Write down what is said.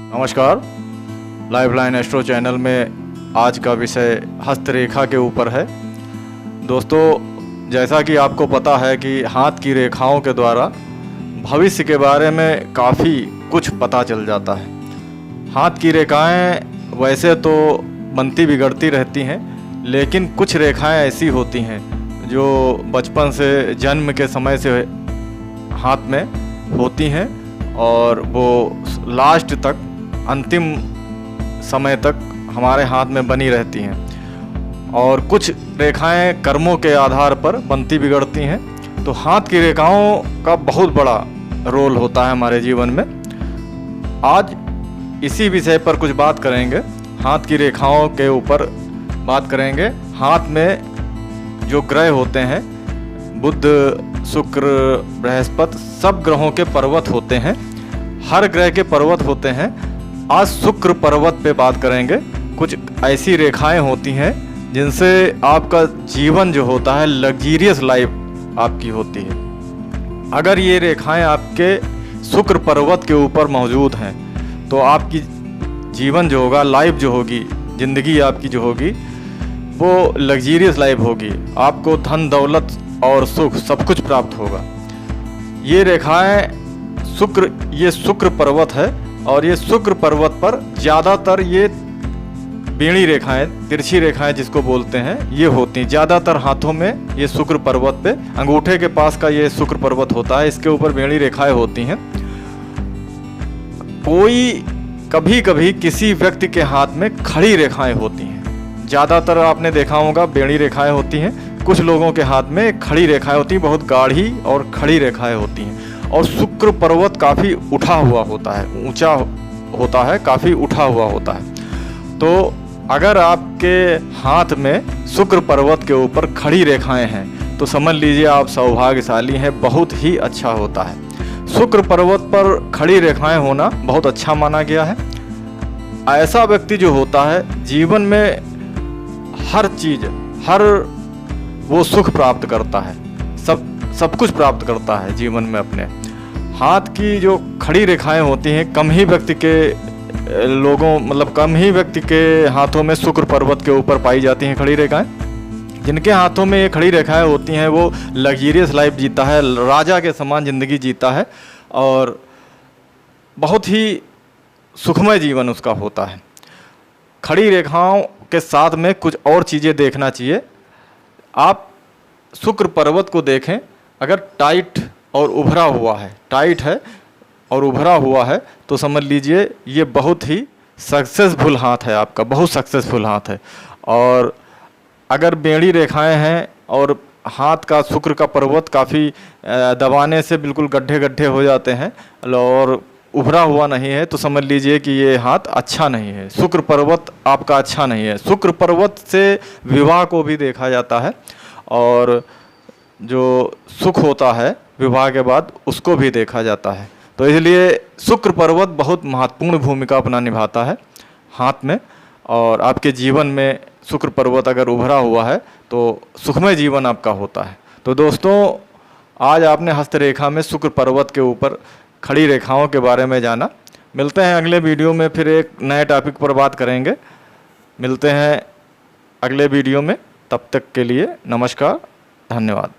नमस्कार। Lifeline astro channel में आज का विषय हस्तरेखा के ऊपर है। दोस्तों, जैसा कि आपको पता है कि हाथ की रेखाओं के द्वारा भविष्य के बारे में काफ़ी कुछ पता चल जाता है। हाथ की रेखाएं वैसे तो बनती बिगड़ती रहती हैं, लेकिन कुछ रेखाएं ऐसी होती हैं जो बचपन से, जन्म के समय से हाथ में होती हैं और वो लास्ट तक, अंतिम समय तक हमारे हाथ में बनी रहती हैं। और कुछ रेखाएं कर्मों के आधार पर बनती बिगड़ती हैं। तो हाथ की रेखाओं का बहुत बड़ा रोल होता है हमारे जीवन में। आज इसी विषय पर कुछ बात करेंगे। हाथ की रेखाओं के ऊपर बात करेंगे। हाथ में जो ग्रह होते हैं, बुध, शुक्र, बृहस्पति, सब ग्रहों के पर्वत होते हैं। हर ग्रह के पर्वत होते हैं। आज शुक्र पर्वत पे बात करेंगे। कुछ ऐसी रेखाएं होती हैं जिनसे आपका जीवन जो होता है, लग्जीरियस लाइफ आपकी होती है। अगर ये रेखाएं आपके शुक्र पर्वत के ऊपर मौजूद हैं तो आपकी जीवन जो होगा, लाइफ जो होगी, ज़िंदगी आपकी जो होगी, वो लग्जीरियस लाइफ होगी। आपको धन, दौलत और सुख सब कुछ प्राप्त होगा। ये रेखाएं ये शुक्र पर्वत है और ये शुक्र पर्वत पर ज़्यादातर ये बेड़ी रेखाएं, तिरछी रेखाएं जिसको बोलते हैं, ये होती हैं ज़्यादातर हाथों में। ये शुक्र पर्वत पे, अंगूठे के पास का ये शुक्र पर्वत होता है, इसके ऊपर बेड़ी रेखाएं होती हैं। कभी कभी किसी व्यक्ति के हाथ में खड़ी रेखाएं होती हैं। ज़्यादातर आपने देखा होगा बेड़ी रेखाएं होती हैं। कुछ लोगों के हाथ में खड़ी रेखाएं होती हैं, बहुत गाढ़ी और खड़ी रेखाएं होती हैं। और शुक्र पर्वत काफ़ी उठा हुआ होता है, ऊंचा होता है, काफ़ी उठा हुआ होता है। तो अगर आपके हाथ में शुक्र पर्वत के ऊपर खड़ी रेखाएं हैं तो समझ लीजिए आप सौभाग्यशाली हैं। बहुत ही अच्छा होता है। शुक्र पर्वत पर खड़ी रेखाएं होना बहुत अच्छा माना गया है। ऐसा व्यक्ति जो होता है, जीवन में हर चीज़, वो सुख प्राप्त करता है, सब कुछ प्राप्त करता है जीवन में अपने। हाथ की जो खड़ी रेखाएं होती हैं, कम ही व्यक्ति के हाथों में शुक्र पर्वत के ऊपर पाई जाती हैं खड़ी रेखाएं। जिनके हाथों में ये खड़ी रेखाएं होती हैं वो लग्जीरियस लाइफ जीता है, राजा के समान ज़िंदगी जीता है और बहुत ही सुखमय जीवन उसका होता है। खड़ी रेखाओं के साथ में कुछ और चीज़ें देखना चाहिए। आप शुक्र पर्वत को देखें, अगर टाइट और उभरा हुआ है, टाइट है और उभरा हुआ है तो समझ लीजिए ये बहुत ही सक्सेसफुल हाथ है आपका, बहुत सक्सेसफुल हाथ है। और अगर बेड़ी रेखाएं हैं और हाथ का, शुक्र का पर्वत काफ़ी दबाने से बिल्कुल गड्ढे गड्ढे हो जाते हैं और उभरा हुआ नहीं है तो समझ लीजिए कि ये हाथ अच्छा नहीं है, शुक्र पर्वत आपका अच्छा नहीं है। शुक्र पर्वत से विवाह को भी देखा जाता है और जो सुख होता है विवाह के बाद उसको भी देखा जाता है। तो इसलिए शुक्र पर्वत बहुत महत्वपूर्ण भूमिका अपना निभाता है हाथ में। और आपके जीवन में शुक्र पर्वत अगर उभरा हुआ है तो सुखमय जीवन आपका होता है। तो दोस्तों, आज आपने हस्तरेखा में शुक्र पर्वत के ऊपर खड़ी रेखाओं के बारे में जाना। मिलते हैं अगले वीडियो में, फिर एक नए टॉपिक पर बात करेंगे। मिलते हैं अगले वीडियो में, तब तक के लिए नमस्कार, धन्यवाद।